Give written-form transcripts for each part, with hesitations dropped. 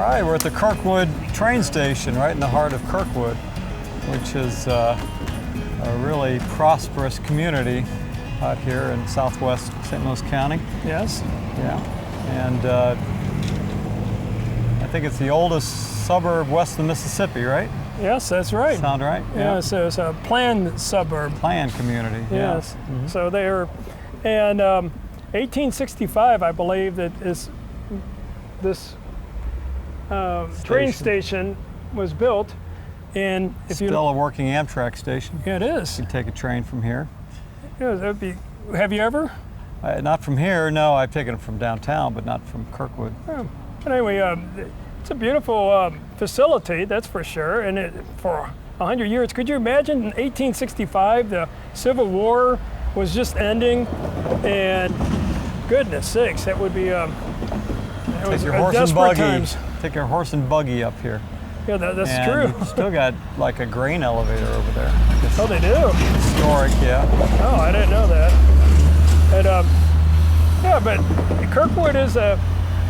right, we're at the Kirkwood train station, right in the heart of Kirkwood, which is a really prosperous community out here in southwest St. Louis County. Yes. Yeah, and I think it's the oldest suburb west of the Mississippi, right? Yes, that's right. Sound right? Yeah, so it's a planned suburb. Planned community, Yes. yeah. Mm-hmm. So they were, and 1865, I believe, that is this train station was built. And if Still a working Amtrak station. Yeah, it is. You can take a train from here. Yeah, that'd be. Have you ever? Not from here, no. I've taken it from downtown, but not from Kirkwood. Yeah. But anyway, it's a beautiful facility, that's for sure. And for 100 years, could you imagine in 1865, the Civil War was just ending, and goodness sakes, that would be. Take your horse and buggy. Take your horse and buggy up here. Yeah, that's and true. You've still got like a grain elevator over there. Oh, they do? Historic, yeah. Oh, I didn't know that. And, yeah, but Kirkwood is a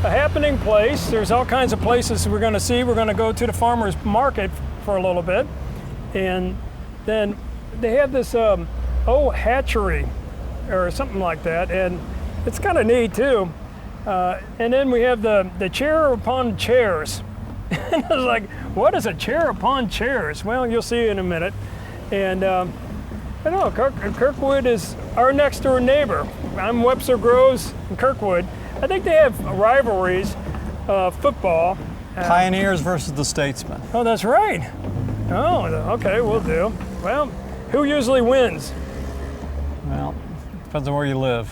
happening place. There's all kinds of places we're going to see. We're going to go to the farmer's market for a little bit. And then they have this old hatchery or something like that. And it's kind of neat, too. And then we have the chair upon chairs. And I was like, what is a chair upon chairs? Well, you'll see in a minute. And I don't know, Kirkwood is our next door neighbor. I'm Webster Groves in Kirkwood. I think they have rivalries, football. Pioneers versus the Statesmen. Oh, that's right. Oh, okay, we'll do. Well, who usually wins? Well, depends on where you live.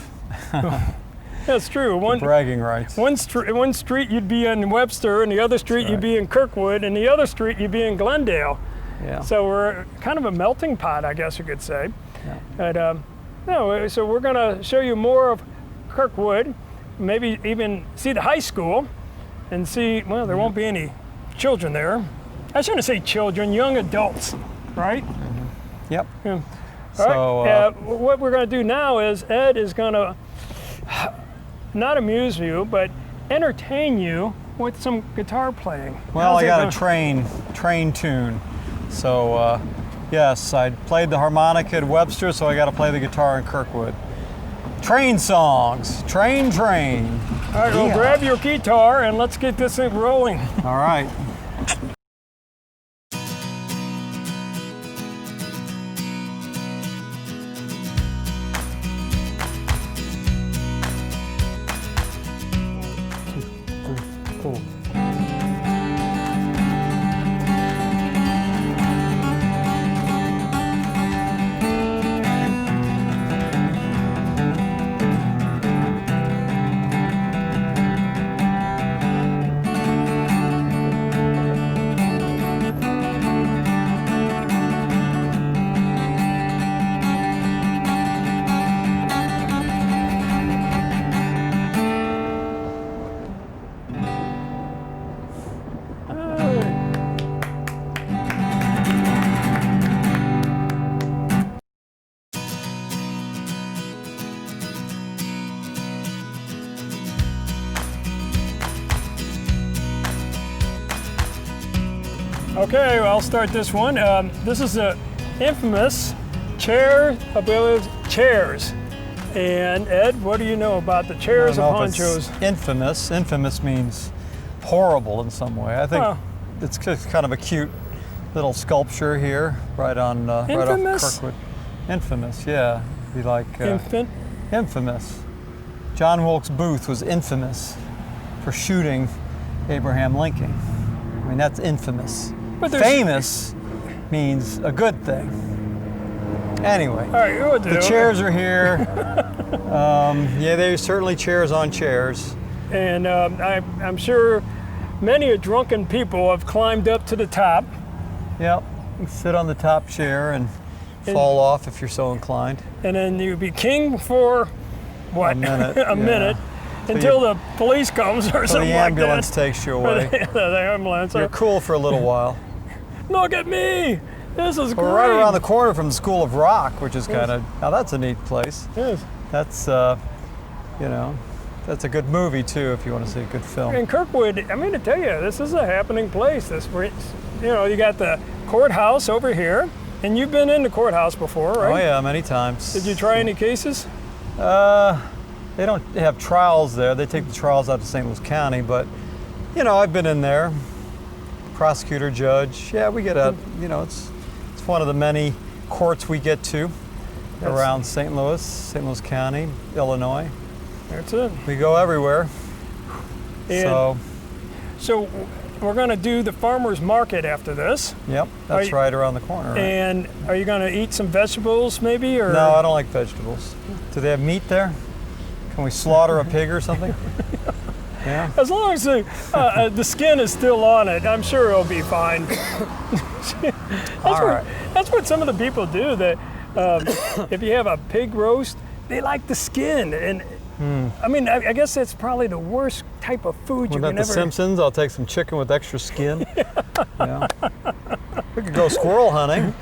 That's true. Bragging rights. One street you'd be in Webster, and the other street you'd be in Kirkwood, and the other street you'd be in Glendale. Yeah. So we're kind of a melting pot, I guess you could say. Yeah. But no, so we're going to show you more of Kirkwood, maybe even see the high school, and see. Well, there won't be any children there. I shouldn't say children, young adults, right? Mm-hmm. Yep. Yeah. So all right. What we're going to do now is Ed is going to not amuse you, but entertain you with some guitar playing. Well, I got a train tune. So, yes, I played the harmonica at Webster, so I got to play the guitar in Kirkwood. Train songs. Train. All right, well, grab your guitar and let's get this thing rolling. All right. Cool. Okay, well, I'll start this one. This is the infamous chair above chairs. And Ed, what do you know about the chairs and ponchos? Infamous. Infamous means horrible in some way. I think it's kind of a cute little sculpture here, right off Kirkwood. Infamous, yeah. Be like infamous. John Wilkes Booth was infamous for shooting Abraham Lincoln. I mean, that's infamous. But famous means a good thing. Anyway, all right, we'll do. The chairs are here. Yeah, there's certainly chairs on chairs. And I'm sure many drunken people have climbed up to the top. Yep, you sit on the top chair and fall off if you're so inclined. And then you'd be king for, what? A minute. A minute. Until the police comes or something like that. The ambulance takes you away. The ambulance. You're cool for a little while. Look at me! This is great. We're right around the corner from the School of Rock, which is kind of, now that's a neat place. Yes. That's, you know, That's a good movie too, if you want to see a good film. In Kirkwood, I mean to tell you, this is a happening place. You got the courthouse over here, and you've been in the courthouse before, right? Oh yeah, many times. Did you try any cases? They don't have trials there. They take the trials out to St. Louis County, but I've been in there. Prosecutor, judge. Yeah, we get out. It's one of the many courts we get to around St. Louis County, Illinois. That's it. We go everywhere. And so we're going to do the farmer's market after this. Yep, that's right around the corner. Right? And are you going to eat some vegetables maybe? Or? No, I don't like vegetables. Do they have meat there? Can we slaughter a pig or something? Yeah. As long as the skin is still on it, I'm sure it'll be fine. That's what some of the people do. That if you have a pig roast, they like the skin. And I mean, I guess that's probably the worst type of food you can ever. The Simpsons? I'll take some chicken with extra skin. Yeah. We could go squirrel hunting.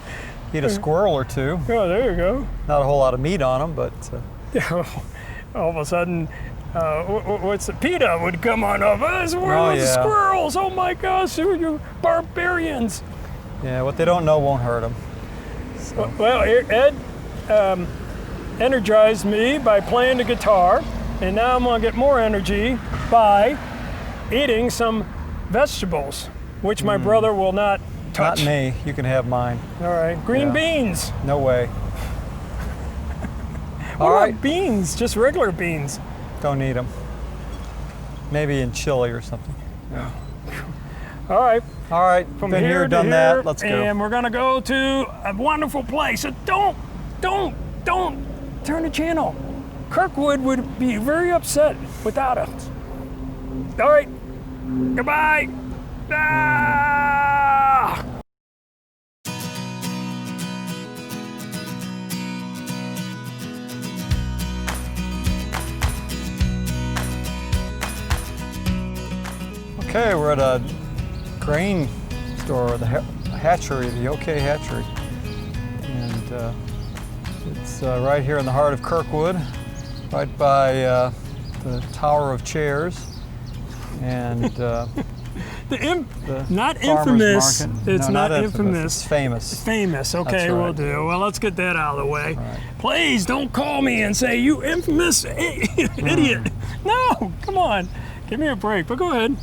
Eat a squirrel or two. Oh, there you go. Not a whole lot of meat on them, but. All of a sudden, what's the PETA would come on up. It's one of those squirrels. Oh my gosh, you barbarians. Yeah, what they don't know won't hurt them. So. Well, Ed energized me by playing the guitar, and now I'm going to get more energy by eating some vegetables, which my brother will not touch. Not me. You can have mine. All right. Green beans. No way. What about beans? Just regular beans. Don't need them. Maybe in chili or something. Yeah. All right. All right. From been here here, done that. Let's go. And we're gonna go to a wonderful place. So don't turn the channel. Kirkwood would be very upset without us. All right. Goodbye. Ah! Okay, we're at a grain store, the hatchery, the OK Hatchery. And it's right here in the heart of Kirkwood, right by the Tower of Chairs. And not infamous. Market. It's no, not infamous. It's famous. It's famous. Okay, That's right. We'll do. Well, let's get that out of the way. Right. Please don't call me and say, you infamous idiot. No, come on. Give me a break, but go ahead.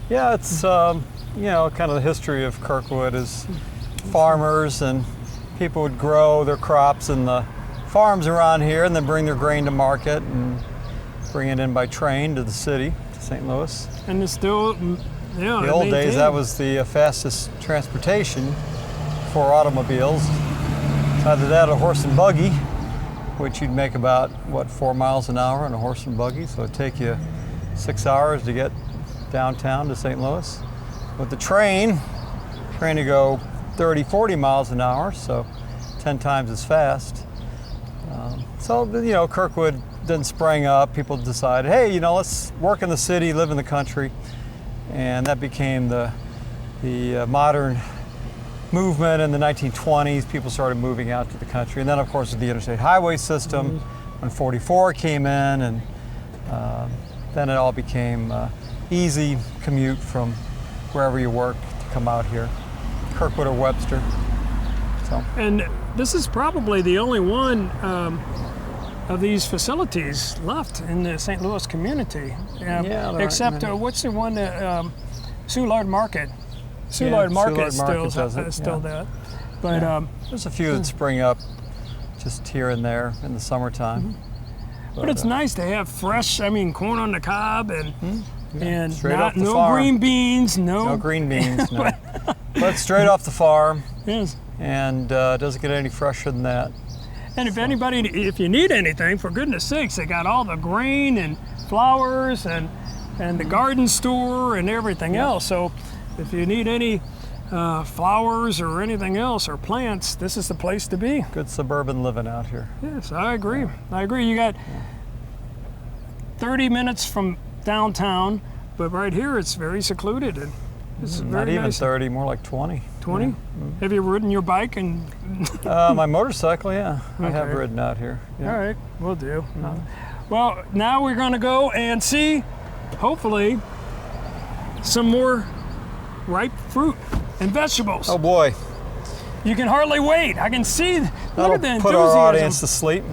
Yeah, it's, kind of the history of Kirkwood is farmers and people would grow their crops in the farms around here and then bring their grain to market and bring it in by train to the city, to St. Louis. And it's still, the old days, that was the fastest transportation for automobiles. Either that or horse and buggy, which you'd make about, 4 miles an hour on a horse and buggy. So it'd take you 6 hours to get downtown to St. Louis. With the train to go 30, 40 miles an hour, so 10 times as fast. So, Kirkwood didn't spring up. People decided, hey, let's work in the city, live in the country. And that became the modern movement in the 1920s. People started moving out to the country. And then, of course, with the interstate highway system, when 44 came in, and then it all became easy commute from wherever you work to come out here, Kirkwood or Webster. So. And this is probably the only one of these facilities left in the St. Louis community. Except what's the one that Soulard Market? Soulard Market is still that. But there's a few that spring up just here and there in the summertime. But it's nice to have fresh, corn on the cob and no green beans, no green beans, no. But straight off the farm. Yes. And doesn't get any fresher than that. And if you need anything, for goodness sakes, they got all the grain and flowers and the garden store and everything else. So if you need any flowers or anything else or plants, this is the place to be. Good suburban living out here. Yes, I agree. You got 30 minutes from downtown, but right here it's very secluded. And it's not very even nice. 30, more like 20. 20? Yeah. Have you ridden your bike? My motorcycle, yeah. Okay. I have ridden out here. Yeah. All right, we'll do. Well, now we're going to go and see, hopefully, some more ripe fruit and vegetables. Oh boy. You can hardly wait. I can see. Look That'll at the enthusiasm. put our audience to sleep.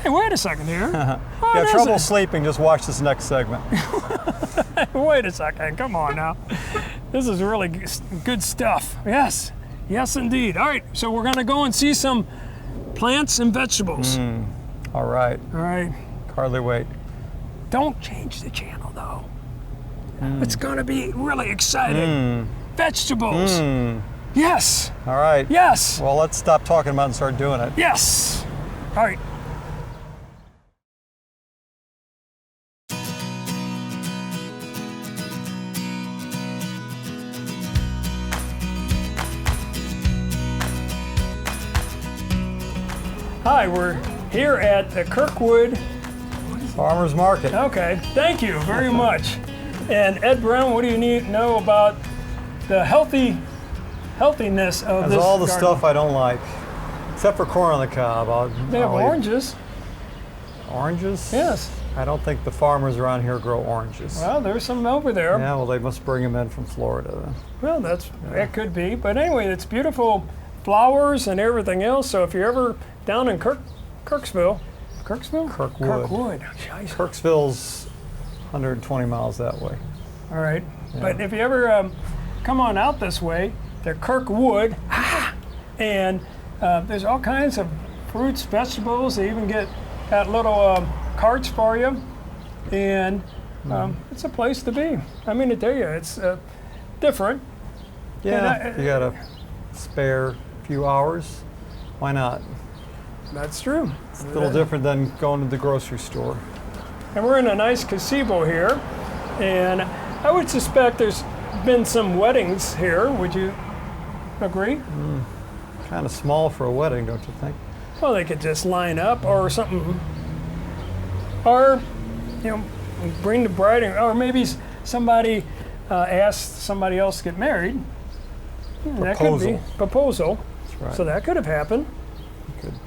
Hey, wait a second here. You have trouble sleeping, just watch this next segment. Wait a second. Come on now. This is really good stuff. Yes. Yes, indeed. All right. So we're going to go and see some plants and vegetables. All right. All right. Hardly wait. Don't change the channel, though. It's going to be really exciting. Vegetables. Yes. All right. Yes. Well, let's stop talking about it and start doing it. Yes. All right. Hi, we're here at the Kirkwood Farmers Market. Okay, thank you very much. And Ed Brown, what do you need to know about the healthiness of That's this all the garden? stuff I don't like, except for corn on the cob. They have I'll eat oranges. Oranges? Yes. I don't think the farmers around here grow oranges. Well, there's some over there. Yeah, well, they must bring them in from Florida then. Well, that could be. But anyway, it's beautiful flowers and everything else. So if you're ever down in Kirksville? Kirkwood. Scheiße. Kirksville's 120 miles that way. All right. Yeah. But if you ever come on out this way, they're Kirkwood. And there's all kinds of fruits, vegetables. They even got little carts for you. And it's a place to be. I mean, to tell you, it's different. Yeah, if you got a spare few hours, why not? That's true. It's a little different than going to the grocery store. And we're in a nice gazebo here, and I would suspect there's been some weddings here. Would you agree? Kind of small for a wedding, don't you think? Well, they could just line up or something, or bring the bride in, or maybe somebody asked somebody else to get married. That could be proposal. That's right. So that could have happened.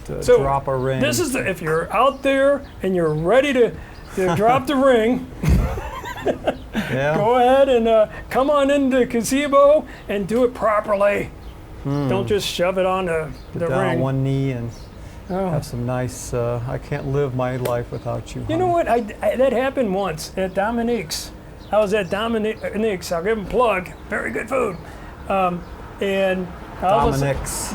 Could So drop a ring. This is if you're out there and you're ready to drop the ring. Yeah. Go ahead and come on into the gazebo and do it properly. Don't just shove it on the Get down ring. on one knee and have some nice, I can't live my life without you. You know what? That happened once at Dominique's. I was at Dominique's. I'll give them a plug. Very good food. And Dominique's.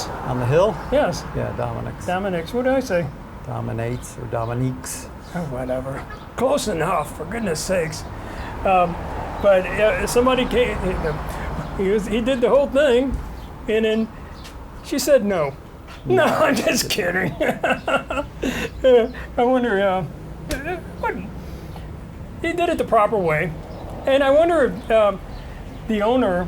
On the hill? Yes. Yeah, Dominique's. Dominique's. What did I say? Dominates or Dominique's. Oh, whatever. Close enough, for goodness sakes. But somebody came. He did the whole thing, and then she said no. No, I'm just kidding. I wonder. What? He did it the proper way, and I wonder if the owner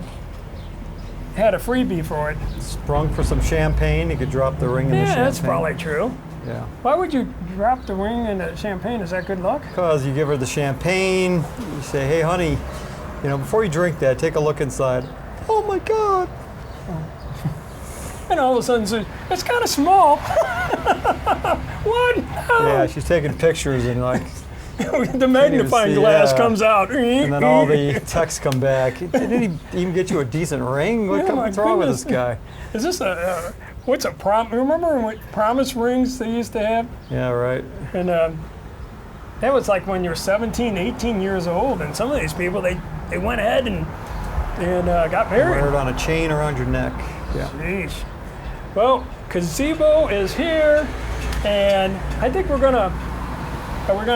had a freebie for it. Sprung for some champagne, he could drop the ring in the champagne. Yeah, that's probably true. Yeah. Why would you drop the ring in the champagne? Is that good luck? Because you give her the champagne, you say, hey honey, before you drink that, take a look inside. Oh my God. And all of a sudden, it's kind of small. What? No. Yeah, she's taking pictures and the magnifying glass comes out. And then all the texts come back. Did he even get you a decent ring? What's wrong with this guy? Is this what's a remember what promise rings they used to have? Yeah, right. And that was like when you're 17, 18 years old, and some of these people, they went ahead and got married. Wear it on a chain around your neck. Yeah. Sheesh. Well, gazebo is here, and I think we're gonna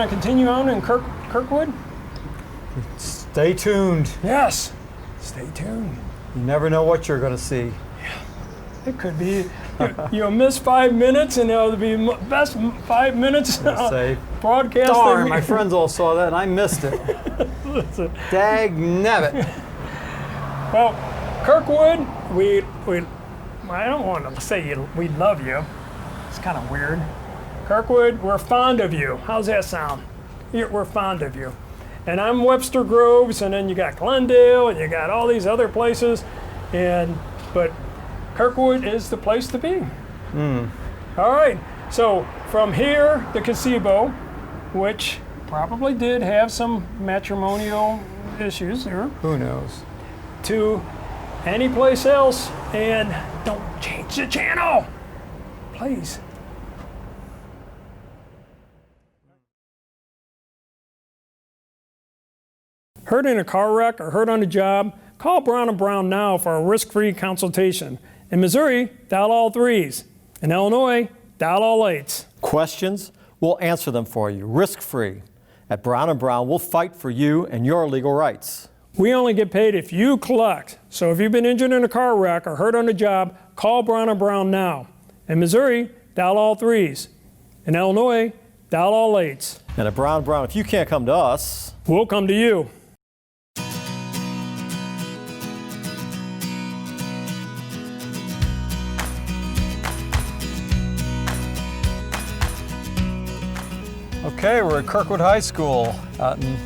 continue on in Kirkwood. Stay tuned. Yes, stay tuned. You never know what you're gonna see. It could be you'll miss 5 minutes, and it'll be best 5 minutes broadcast. Darn, my friends all saw that, and I missed it. Dag nabbit. Well, Kirkwood, I don't want to say we love you. It's kind of weird. Kirkwood, we're fond of you. How's that sound? We're fond of you. And I'm Webster Groves, and then you got Glendale, and you got all these other places. But Kirkwood is the place to be. All right. So from here, the gazebo, which probably did have some matrimonial issues there, Who knows? to any place else, and don't change the channel, please. Hurt in a car wreck or hurt on the job? Call Brown & Brown now for a risk-free consultation. In Missouri, dial all 3s. In Illinois, dial all 8s. Questions? We'll answer them for you, risk-free. At Brown & Brown, we'll fight for you and your legal rights. We only get paid if you collect. So if you've been injured in a car wreck or hurt on the job, call Brown & Brown now. In Missouri, dial all 3s. In Illinois, dial all 8s. And at Brown & Brown, if you can't come to us, We'll come to you. Okay, we're at Kirkwood High School out in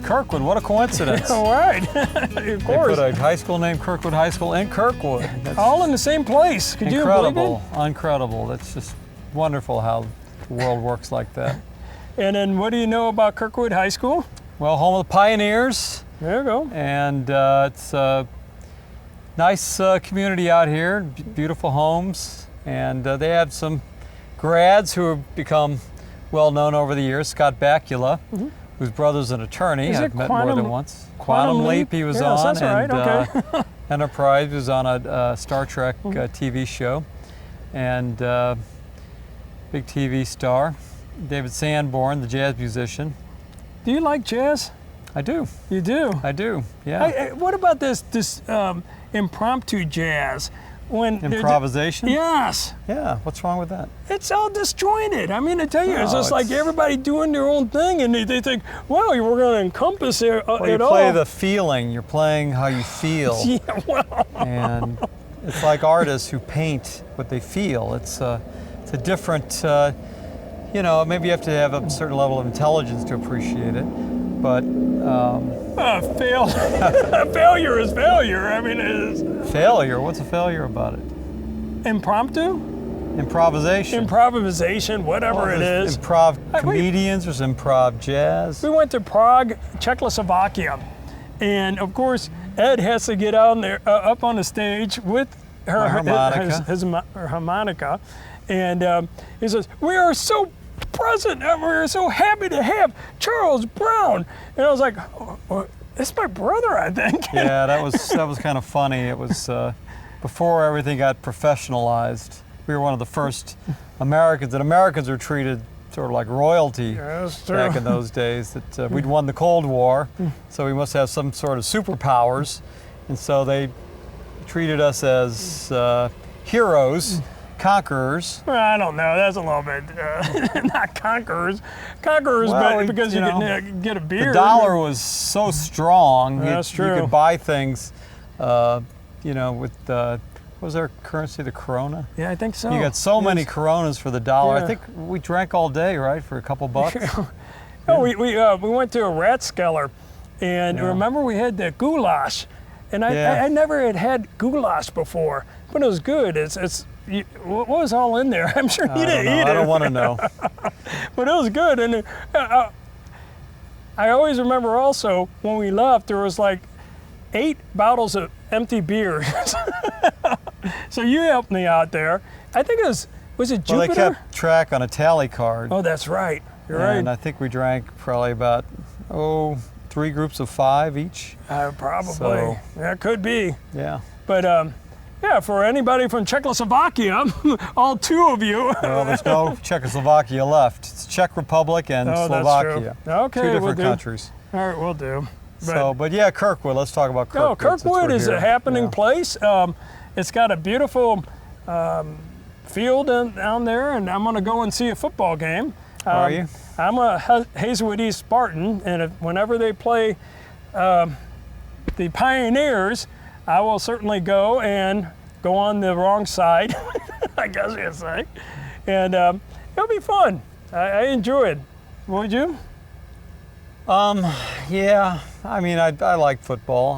Kirkwood. What a coincidence. All right, of They course. put a high school named Kirkwood High School in Kirkwood. That's All in the same place. Could you believe incredible, incredible. That's just wonderful how the world works like that. it? And then what do you know about Kirkwood High School? Well, home of the Pioneers, There you go. and it's a nice community out here, beautiful homes, and they have some grads who have become well known over the years. Scott Bakula, whose brother's an attorney. Is I've it met more Quantum- than once. Quantum Leap? he was Yes, on, that's right, and okay. Enterprise was on a Star Trek TV show, and big TV star. David Sanborn, the jazz musician. Do you like jazz? I do, You do. I do, yeah. Hey, what about this impromptu jazz? When they're- Improvisation? Yes. Yeah, what's wrong with that? It's all disjointed. I mean, I tell you, it's No, just like it's- everybody doing their own thing, and they think, well, we're going to encompass it, Well, you it play all. the feeling, you're playing how you feel. Yeah, well, And it's like artists who paint what they feel. It's a different, maybe you have to have a certain level of intelligence to appreciate it. But failure is failure. I mean, it's failure, what's a failure about it? impromptu, Improvisation. improvisation, whatever Well, it there's is. Improv wait. comedians, there's improv jazz. We went to Prague, Czechoslovakia, and of course, Ed has to get out there, up on the stage with My harmonica. her harmonica, and he says, "We are so present, and we're so happy to have Charles Brown." And I was like, oh, "It's my brother, I think." Yeah, that was kind of funny. It was before everything got professionalized. We were one of the first Americans, and Americans were treated sort of like royalty Yeah, that's true. back in those days. That we'd won the Cold War, so we must have some sort of superpowers, and so they treated us as heroes, conquerors. Well, I don't know. That's a little bit not conquerors, Well, but because you you know, can get a beer. The dollar was so strong. That's you true. could buy things, with what was our currency, the Corona? Yeah, I think so. You got so many Yes. Coronas for the dollar. Yeah. I think we drank all day, right, for a couple bucks. Oh, we went to a Rathskeller, and Yeah. remember we had the goulash, and Yeah. I never had goulash before, but it was good. What was all in there? I'm sure you I don't didn't know. eat I don't it, want to know. but it was good. And I always remember also when we left, there was like 8 bottles of empty beer. So you helped me out there. I think it was it Well, they Jupiter? kept track on a tally card, Oh, that's right. You're and right. I think we drank probably about 3 groups of 5 each. Probably. So- That could be. Yeah. But yeah, for anybody from Czechoslovakia, all 2 of you. Well, there's no Czechoslovakia left. It's Czech Republic and Oh, Slovakia. that's true. Okay, 2 we'll different do. countries. All right, we'll do. But yeah, Kirkwood. Let's talk about Kirkwood. since Kirkwood we're is here. a happening Yeah. place. It's got a beautiful field down there, and I'm going to go and see a football game. Are you? I'm a Hazelwood East Spartan, and whenever they play the Pioneers, I will certainly go and go on the wrong side, I guess you could say. And it'll be fun. I enjoy it. Would you? Yeah. I mean, I like football.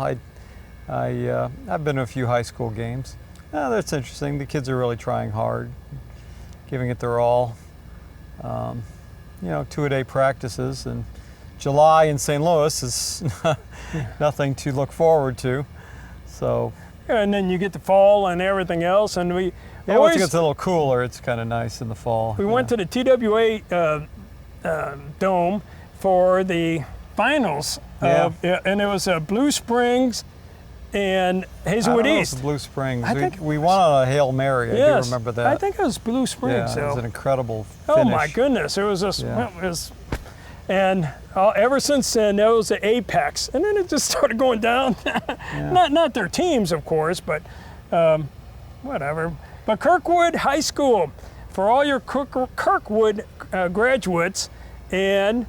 I've been to a few high school games. That's interesting. The kids are really trying hard, giving it their all. 2-a-day practices, and July in St. Louis is nothing to look forward to. So. And then you get the fall and everything else, and we. Yeah, once it gets a little cooler, it's kind of nice in the fall. We went to the TWA Dome for the finals, and it was Blue Springs and Hazelwood East. It was Blue Springs. We won on a Hail Mary. I do remember that. I think it was Blue Springs. Yeah, it was an incredible finish. Oh my goodness! It was just, and ever since then, that was the apex, and then it just started going down. Not their teams, of course, but whatever. But Kirkwood High School, for all your Kirkwood graduates and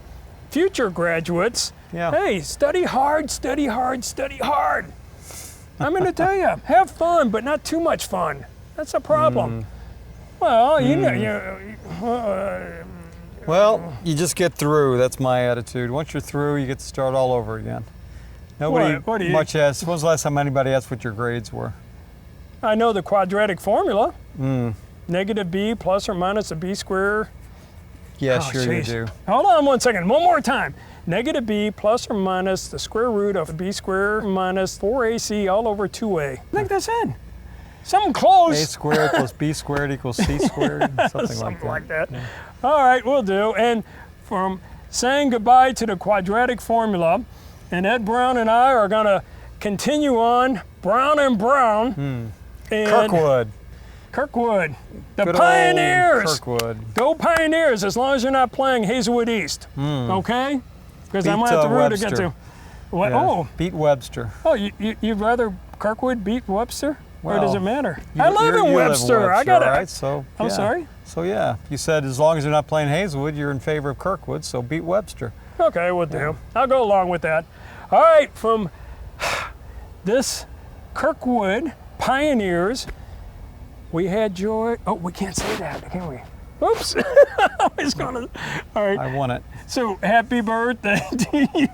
future graduates, hey, study hard, study hard, study hard. I'm going to tell you, have fun, but not too much fun. That's a problem. Well, well, you just get through. That's my attitude. Once you're through, you get to start all over again. Nobody much asked. When was the last time anybody asked what your grades were? I know the quadratic formula. Negative b plus or minus a b squared. Yeah, sure you do. Hold on 1 second. One more time. Negative b plus or minus the square root of b squared minus 4ac all over 2a. I think that's it. Something close. A squared plus b squared equals c squared. Something like that. Yeah. All right, we'll do. And from saying goodbye to the quadratic formula, and Ed Brown and I are going to continue on Brown and Brown. And Kirkwood. The Good Pioneers. Kirkwood. Go Pioneers, as long as you're not playing Hazelwood East. Okay? Because I might have to root to get to. What? Yeah. Oh. Beat Webster. Oh, you'd rather Kirkwood beat Webster? Well, or does it matter? I live in Webster. I got it. Right? So, I'm sorry? So, yeah. You said as long as you're not playing Hazelwood, you're in favor of Kirkwood, so beat Webster. Okay, we'll do. I'll go along with that. All right, from this Kirkwood Pioneers, we had joy. Oh, we can't say that, can we? Oops. I was gonna. All right. I won it. So happy birthday to you.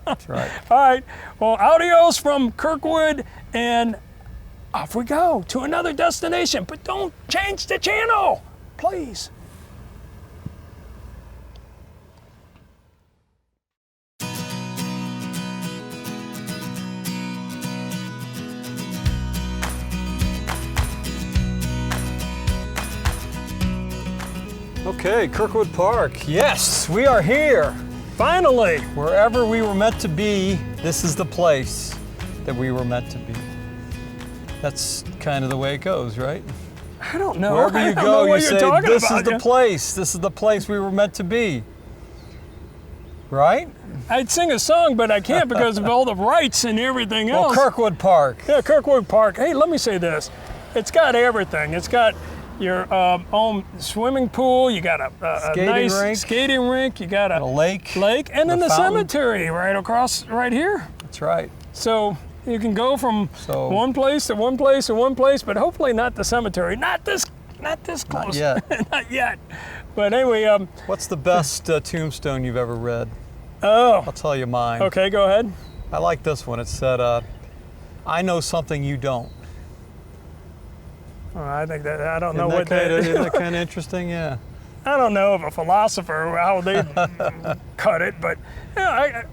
That's right. All right. Well, adios from Kirkwood, and off we go to another destination. But don't change the channel, please. Okay, Kirkwood Park. Yes, we are here. Finally. Wherever we were meant to be, this is the place that we were meant to be. That's kind of the way it goes, right? I don't know. Wherever you go, you say, this is the place. This is the place we were meant to be. Right? I'd sing a song, but I can't because of all the rights and everything else. Well, Kirkwood Park. Yeah, Kirkwood Park. Hey, let me say this. It's got everything. It's got your own swimming pool. You got a nice skating rink. You got a lake, and then the cemetery right across, right here. That's right. So you can go from one place to one place to one place, but hopefully not the cemetery. Not this close. Not yet. Not yet. But anyway, what's the best tombstone you've ever read? Oh, I'll tell you mine. Okay, go ahead. I like this one. It said, "I know something you don't." Oh, I think that I don't know what that is. Isn't that kind of interesting? Yeah. I don't know of a philosopher how they cut it, but yeah,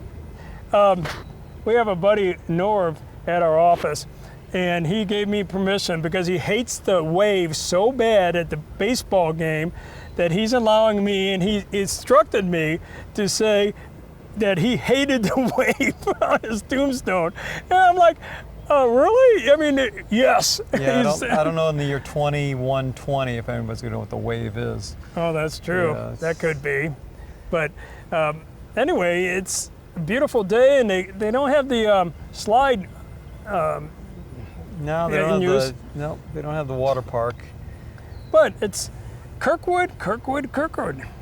we have a buddy Norv at our office, and he gave me permission because he hates the wave so bad at the baseball game that he's allowing me, and he instructed me to say that he hated the wave on his tombstone. And I'm like, oh, really? I mean, yes. Yeah, I don't know in the year 2120 if anybody's going to know what the wave is. Oh, that's true. Yeah, that could be. But anyway, it's a beautiful day, and they don't have the slide. No, they don't have the water park. But it's Kirkwood.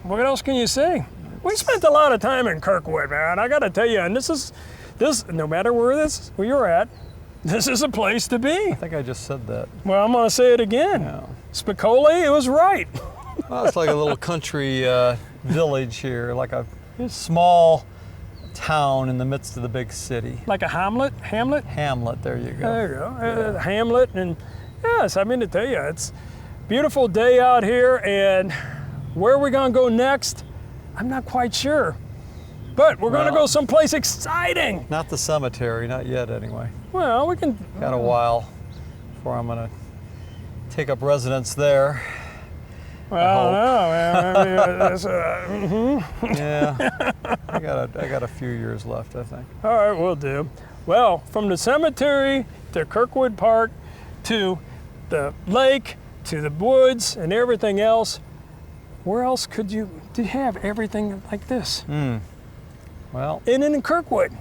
What else can you say? We spent a lot of time in Kirkwood, man. I got to tell you, and this, no matter where you're at, this is a place to be. I think I just said that. Well, I'm going to say it again. Yeah. Spicoli, it was right. Well, it's like a little country village here, like a small town in the midst of the big city. Like a Hamlet? Hamlet, there you go. There you go. Yeah. Hamlet, and yes, I mean to tell you, it's a beautiful day out here, and where are we going to go next? I'm not quite sure. But we're going to go someplace exciting. Not the cemetery, not yet anyway. Well, we can... Got a while before I'm going to take up residence there. Well, Yeah, I got a few years left, I think. all right, we'll do. Well, from the cemetery to Kirkwood Park to the lake to the woods and everything else, where else could you have everything like this? Well, In Kirkwood.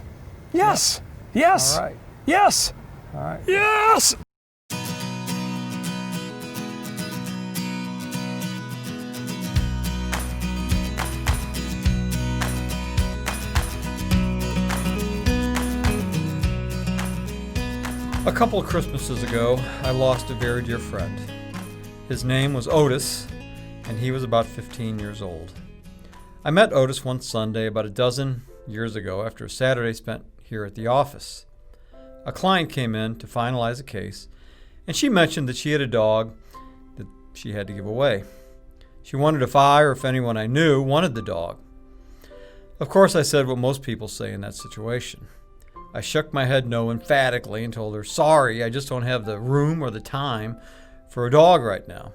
Yes. Yes. all right. Yes. All right. Yes. A couple of Christmases ago, I lost a very dear friend. His name was Otis, and he was about 15 years old. I met Otis one Sunday about a dozen years ago after a Saturday spent here at the office. A client came in to finalize a case, and she mentioned that she had a dog that she had to give away. She wondered if I or if anyone I knew wanted the dog. Of course, I said what most people say in that situation. I shook my head no emphatically and told her, sorry, I just don't have the room or the time for a dog right now.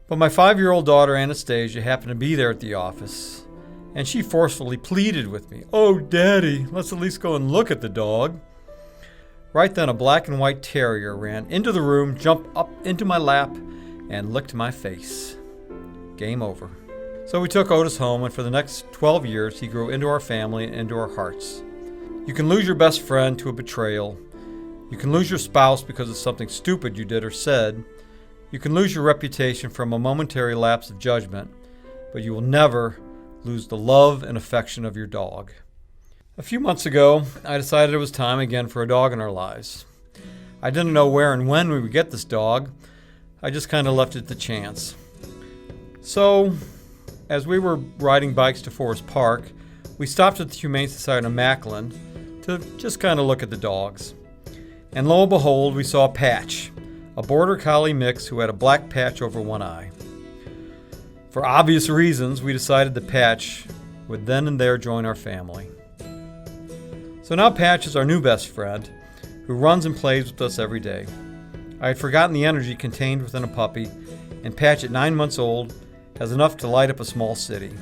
But my 5-year-old daughter Anastasia happened to be there at the office, and she forcefully pleaded with me, oh, Daddy, let's at least go and look at the dog. Right then, a black and white terrier ran into the room, jumped up into my lap, and licked my face. Game over. So we took Otis home, and for the next 12 years, he grew into our family and into our hearts. You can lose your best friend to a betrayal. You can lose your spouse because of something stupid you did or said. You can lose your reputation from a momentary lapse of judgment, but you will never lose the love and affection of your dog. A few months ago, I decided it was time again for a dog in our lives. I didn't know where and when we would get this dog. I just kind of left it to chance. So, as we were riding bikes to Forest Park, we stopped at the Humane Society of Macklin to just kind of look at the dogs. And lo and behold, we saw Patch, a border collie mix who had a black patch over one eye. For obvious reasons, we decided that Patch would then and there join our family. So now Patch is our new best friend, who runs and plays with us every day. I had forgotten the energy contained within a puppy, and Patch at 9 months old has enough to light up a small city.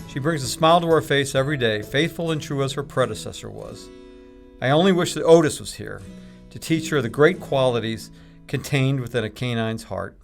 She brings a smile to our face every day, faithful and true as her predecessor was. I only wish that Otis was here to teach her the great qualities contained within a canine's heart.